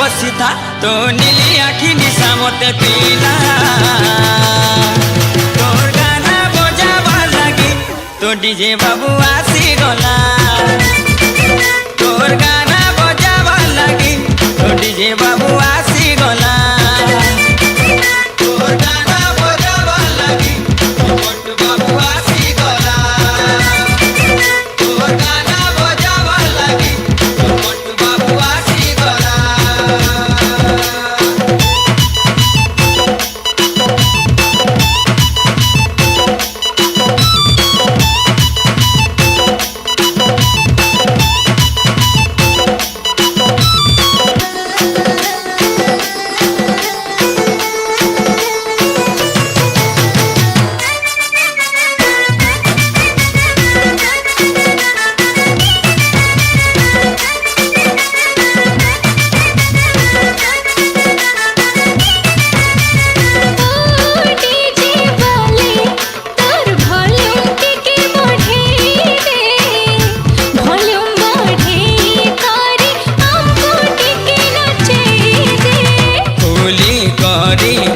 बसी था तो नीली आखि निशा मते पीला तोर गाना बजावा लगी तो डीजे बाबू आसी गला तोर गाना बजावा लगी तो डीजे बाबू आसी गला तोर गाना बजावा लगी तो मोटू बाबू आसी गला तोर गाना बजावा लगी तो मोटू बाबू आसी गला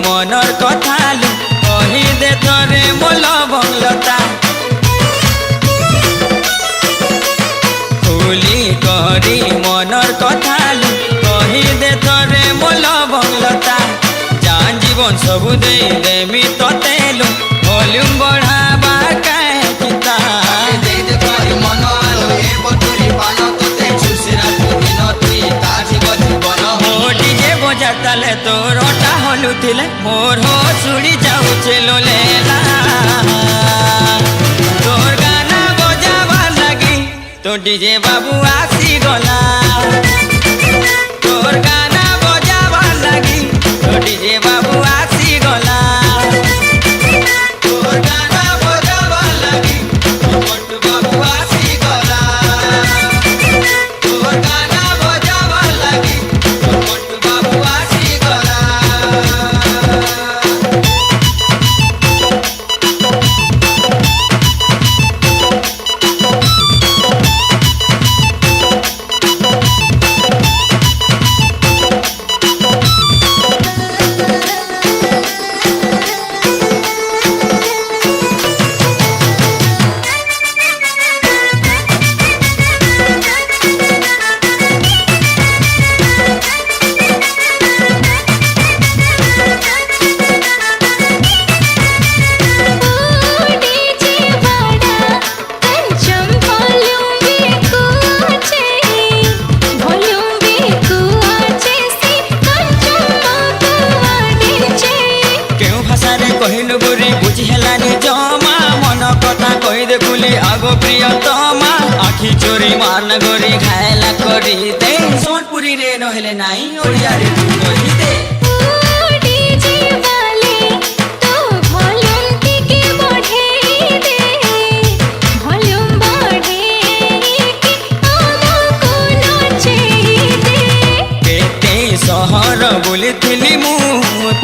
मनर कथालु कही दे तोरे मोल बंगलता खुली करी मनर कथालु कही दे तोरे मोल बंगलता जान जीवन सबु दे देमी ततेलु वॉल्यूम बढ़ावा काहे चिता दे दे करी मन आलो ए बतुरी पानो तते छुसिरा दिन तुई ताजी बजी बनो हो डीजे बजा ताले तोर ओटा हलुथिले मोर हो सुड़ी जाउछे लोलेला तोर गाना बजावा लगी तो डीजे बाबू आसी गला तोर गाना बजावा लगी तो डीजे बाबू आसी गला तोर गाना बजावा लगी तो मोटू बाबू आसी गला तोर गाना बजावा लगी तो मोटू बाबू आसी गला कहिलु बुरी बुझी हेलानी जमा मन कथा कहि दे कुली आगो प्रियतमा आखि चोरी मान गोरी घायला करी दे सोनपुरी रे नहेले नाई ओडिया रे तू कहि दे डीजे वाले तो वॉल्यूम के बढ़े दे वॉल्यूम बढ़े कि हमको नाचे दे केते सहर बुलिथिली मु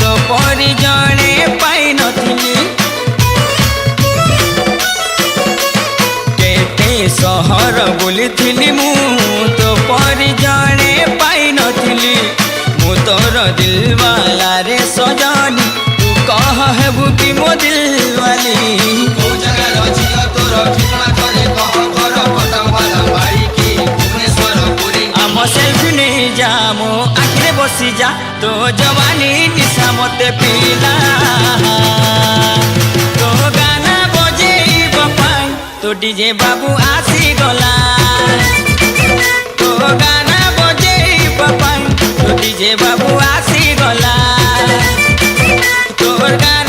तो परि जणे पाई नथिली केते सहर बुलिथिली मु तो परि जणे पाई नथिली मु तोर दिलवाला रे सजनी तू कह हेबु कि मो दिलवाली ओ जगह रजिया तोर ठिकाना करे कह घर पटवाला बाड़ी की भुवनेश्वर पुरी आम सेल्फी नहीं जा मो आखिरे बसी जा तो जवानी निशा मते पीला तो गाना बजेइब पाई तो डीजे बाबू आसी गला तो गाना बजेइब पाई तो डीजे बाबू आसी गला तोर गाना